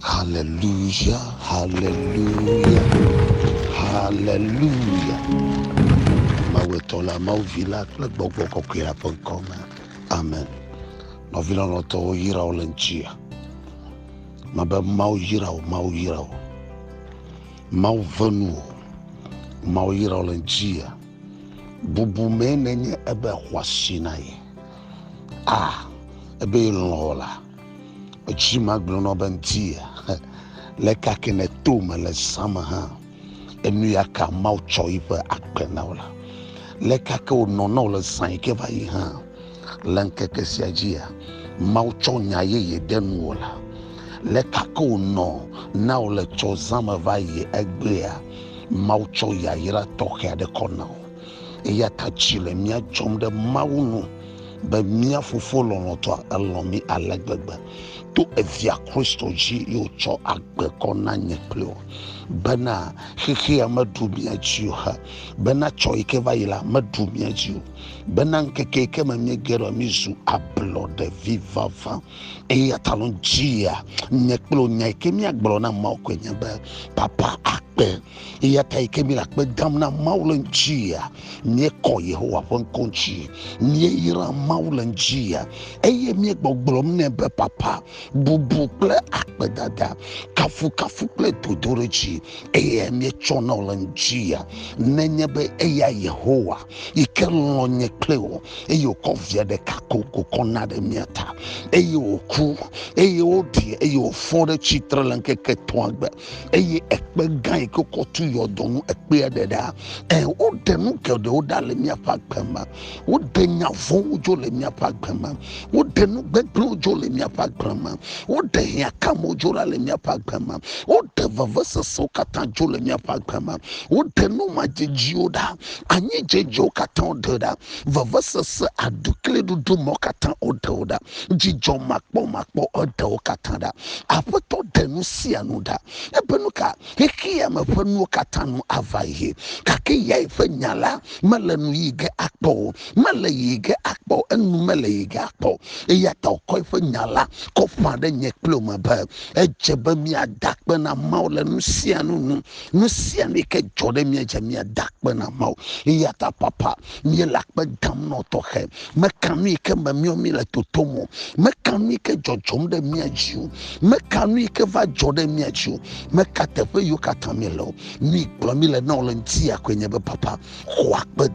Hallelujah, hallelujah, hallelujah. Mawetola mauvila kleboko kokira ponkoma. Amen. Novila noto yira olenchia. Mabe mau yirao. Mau venu. Mau yira olenchia. Bubu menenye ebe hwasinaye. Ebe lola. Ochima glono bentia. Leka kene tuma le samaha. Enu yaka mau choipe akpenaula. Leka ke unono le sanke vai ha. Lenke ke siajia. Mau chonya ye denuola. Leka ke uno na le chozama vai egbea. Mau choya yira toke de konao. Eya tachile mia jomde maunu. Be mia fufolo noto alomi EWEGBE. To evia Christo ji yo cho agbe kona nyepleo. Bena hiki madumia jiyo ha. Bena cho ikeva ila madumia jiyo. Bena nkeke mamye gero mizu ablo de vivava. Eya talon jia nyepleo nyake mi agblo na maukwe nyebe. Papa akbe. Eya taike mi lakbe damna maulen jia. Nye ko Yehowa wankonchi. Nye ira maulen jia. Eye mi gbogbo mnebe papa. Bubu ple akbedada kafu ple todoreji eye mi chona olanjia nenyebe eya Yehowa ikello nye kleo eyo kovia de kakoko kona de miata eyo ku eyo odi eyo fore chitre lanke ketwagbe eye ekpe gan ikokotu yodonu ekpe adeda odenu kede odale miapa gbema odenya von ojo le miapa gbema odenu gbegbe ojo le miapa gbema ode ya kamo jora le miapa gbema ode vavasa sokata jole miapa gbema ode no majejioda anyi jejo kata oda vavasa se adukle dudu mokata oda jijo makpo ode okata da apoto denu sianu da ebenuka hekia mafanu kata no avaihe kake ya ifanyala malanu yige akpo mala yige akpo enu mala yige akpo eya ta okoi fanyala kofa de nyeklo maba ejeba mi adakpe na maule nusianu nusiani ke jode mi ejemi adakpe na mau yata papa mi lakpe dam no tohe mekanu ke mamio mi le totomo mekanu ke jojom de mi ajiu mekanu ke va jode mi ajiu mekatefe yo katamelo mi gbomi le na olentia kwenye be papa hwakpe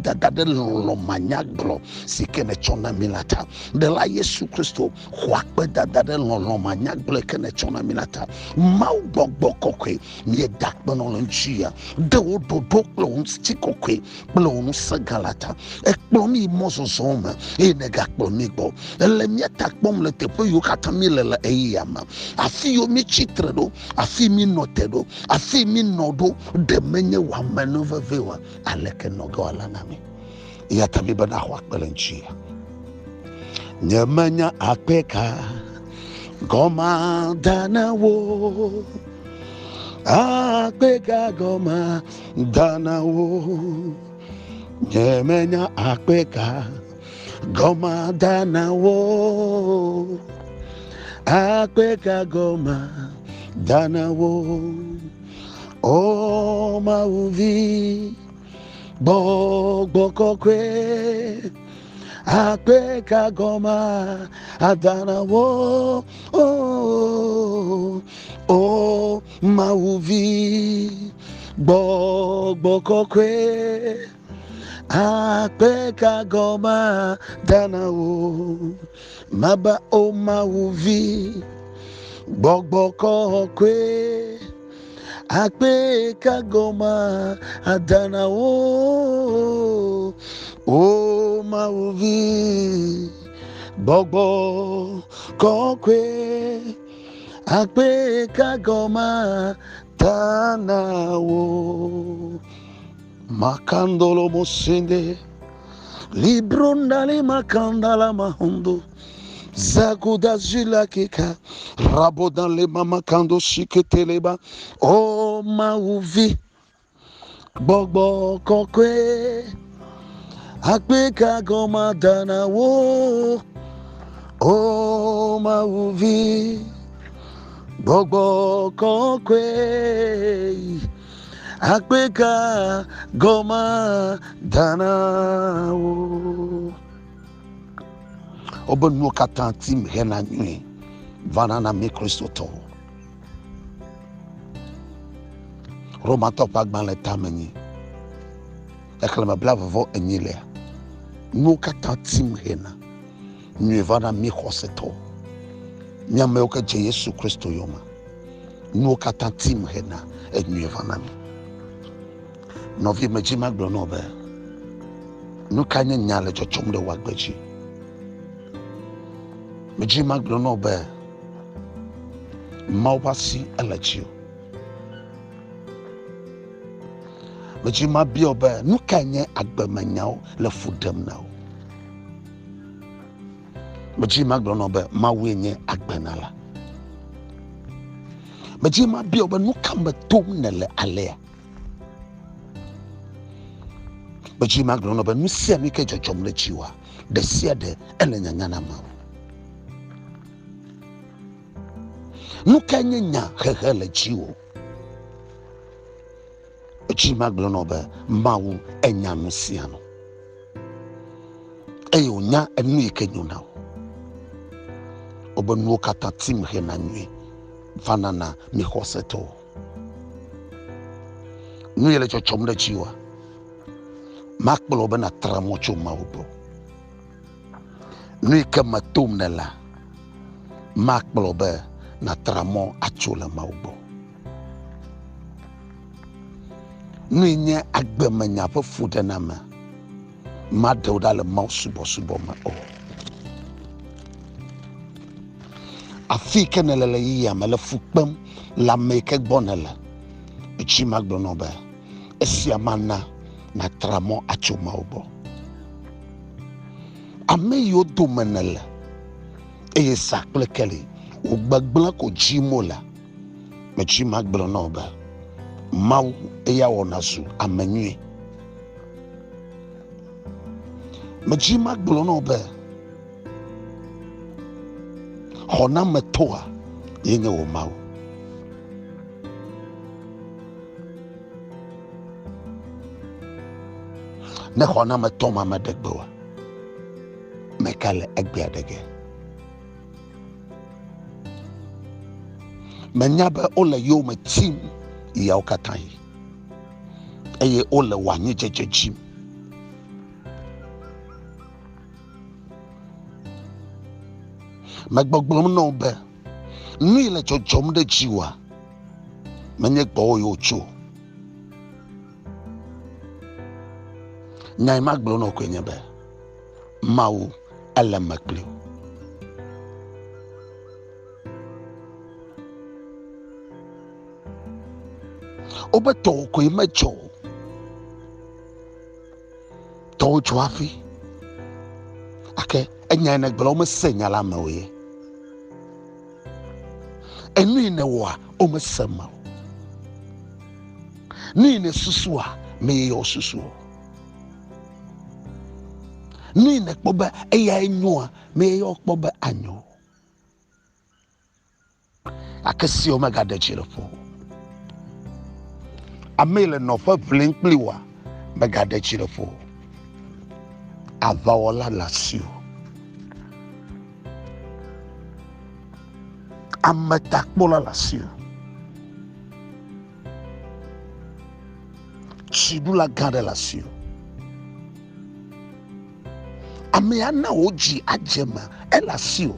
dada de lo manya glo sikene chona milata de la Yesu Kristo hwakpe dada de lo manya glo kene chona milata mau gbogbo kokwe mi dakpe no lenchia de ododo klo stikokwe klo no sagalata ekplomi mozozoma enega kplomi gbo ele mi takpom le tepo yo katamile le eyama afi yo mi chitredo afi mi notedo afi mi nodo de menye wa manuva vewa aleke nogo alanami yatabi bana hwakpe lenchia nyamanya akpeka goma dana wo akpeka goma dana wo nyamanya akpeka goma dana wo akpeka goma dana wo o mauvi kokwe akpeka goma adana wo o mauvi kokwe akpeka goma dana wo maba o mauvi kokwe akpeka goma adana wo o mauvi kokwe akpeka goma dana wo makandolo mosende librondale makandala mahundo zaguda zilakika rabo dans les mamakando shiketeleba o mauvi kokwe akpeka goma dana wo o mauvi Bobo kokwe Akweka goma danao Obo no katan tim hena nwe vanana me Kristo to Roma top agban le tamani Eklama blavo enyile no katan tim hena nwe vana me khoseto Nyame oka je Yesu Kristo yoma no katan tim hena enwe vana me Novi majima glonobe no kanye nyale chochom de wagbeji majima glonobe mawasi alachio majima biobe no kanye agbemanyao le fudem nao majima glonobe mawenye agbenala majima biobe no kamba tom nele alea Baji maglono ba nusia mi ke chochom le chiwa de sia de ele nyanyana ma nu kanye nya hehe le chiwo baji maglono ba mawu enya nusia no eyo nya enu ikenyu na obonu kata tim he na nwi vanana mi hoseto nu yele chochom le chiwa Makbolo bena tramocho maubo. Nui kama tom nela. Makbolo be na tramo achola maubo. Nui nye agbe menya po fude nama. Made udale mau subo ma o. Afike nelele iya mele fukbem la meke bonela. Ichi magbono be. Esia mana. Na tramo achoma obo ame yo domenele eye sakle kele ogbagbla ko jimola me chima gbro no ba mawu eya wonasu amenwe me chima gbro no ba hona metoa yenye wo mawu ne khona ma toma ma degbewa me kale egbe adege menyabe ole yo me tim ya okatai eye ole wanye jejejim magbogbom no be ni le chochom de jiwa menye gbo yo cho Nyai maglo no kwenye be mawu ala maglo obeto ko imecho to chwafi ake enya na glo mo senyala mawe enu ne wa o mo sema ni ne susua me yo susuo Ni ne kpoba eya enyoa me yo kpoba anyo akasi o maga de chirefo amele no fa blinkliwa maga de chirefo avaola lasio amatakbola lasio chidula gade lasio Ameana oji ajema elasio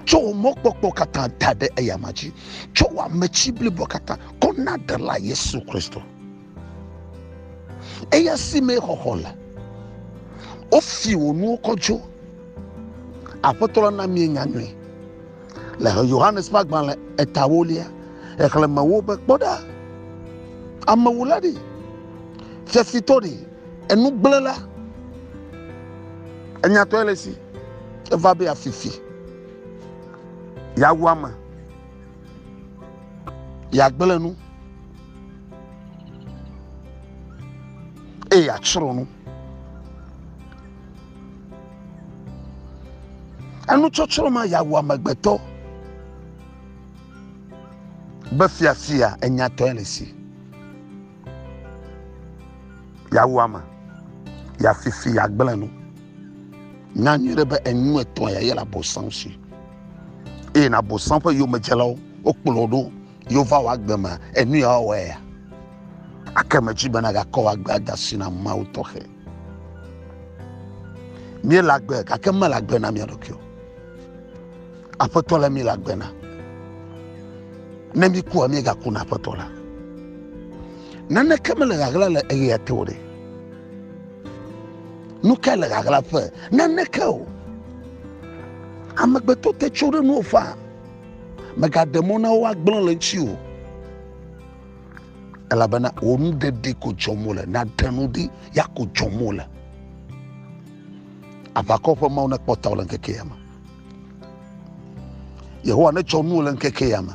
cho mokpokpo kata tade eyamaji cho wa mechibli bokata kona de la Yesu Kristo eya sime hohola ofi onu okojo apotolo na mi nyanwe le Yohannes magban etawolia eklema wo be kpoda amawuladi fefitori enu blela Enya to elesi eva be afifi ya wama ya gbelenu e ya chironu anu chochoro ma ya wama gbeto Bafia enya toilesi. Ya wama. Ya fifi ya gblenu. Nyanyere be enyu eton ya yela bosansi. E na bosan pe yo mejelo okpolodo yo va wa gbema enu ya wa ya. Akamaji bana ga ko wa gba dasina ma utohe. Mi lagbe akama lagbe na mi adokyo. Apotola mi lagbe na. Nemi ku ami ga kuna apotola. Nana kamela gagla la eya tore. Nukala gagla fe. Nana ko. Amagbeto te chore no fa. Maga demona wa gbon le chi o. Elabana onu de ko jomola na danudi ya ko jomola. Abakofa ma una kpota wala nkeke yama. Yehowa ne chonu wala nkeke yama.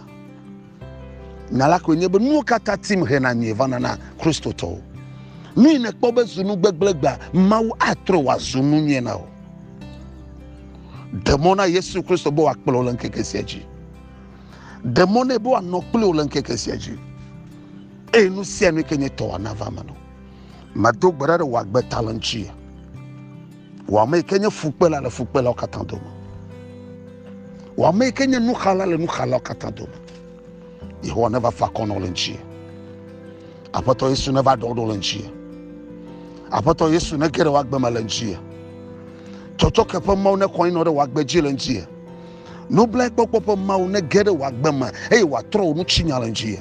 Nala ko nyebe nu kata tim hena ni vana na Kristo to. Mi ne kpobe zunu gbegbelegba mawu atro wa zunu nye na o. Demona Yesu Kristo bo akpelo wala nkeke siaji. Demona bo anokpelo wala nkeke siaji. E nu sia nu kenye to anava mano. Madog brada wa gbe talenchi. Wa me kenye fukpela le fukpela okatandoma. Wa me kenye nu khala le nu khala okatandoma. Yehowa never fakono lenchi. Apato Yesu never dodo lenchi. Apato Yesu ne gere wa gbe malenchi. Chocho kepo ma ne koin no de wa gbe jilenchi. No black popo ma ne gere wa gbe ma e wa tro nu chinya lenchi.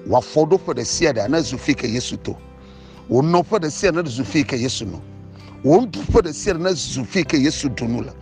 Wa fodo for the siada na zufike Yesu to. Wo no for the siada na zufike Yesu no. Won du for the siada na zufike Yesu donula.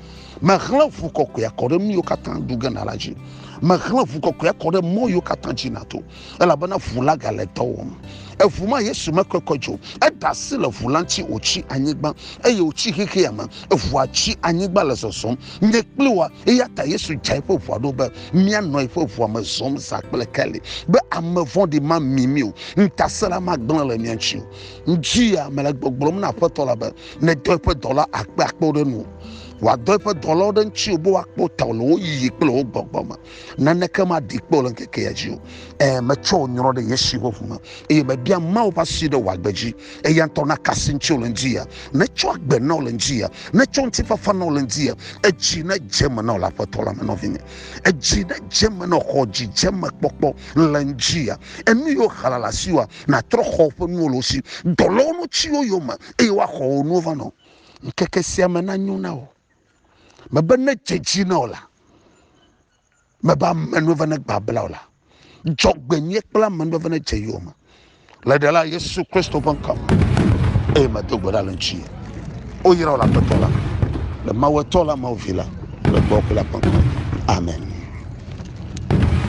Ma khla fu kokko ya kodem yo katan duga na laji. Ma khla fu kokko ya kodem mo yo katan jinato. Ela bana fula galeto wom. E fuma Yesu makokojo. E dasile fulanchi ochi anyigba. E ye ochi keke yama. E fu achi anyigba le sosom. Nye kliwa e yata Yesu jaipo fu adobe. Mia no fu fu amazom sakle kele. Be amevon di ma mimio. Ntasela magdan le mianchi. Njia melek bogbrom na potola be. Ne $2 akpe de no. Wa $2 den chi bo akpo tawlo yi kplo gbogboma na nekama dikpo len keke yaji me cho nyoro de yeshi hofuma e be bia ma opasi de wagbaji e yanto na kasinchi olenjia na cho agbe na olenjia na cho ntifa fa na olenjia e ji na jema na la potola me no vini e ji na jema na hoji jema pokpo lenjia enu yo halala siwa na tro hofo nu olosi dolo no chi oyoma e wa ho no va no keke sia me na nyu na o mabana chechina ola maba manova na babla ola jogbenye kpla manova na cheyoma la dala Yesu Kristo bankam e madogbara lanchi o yira ola patola le mawetola mawvila le bokula bankam amen.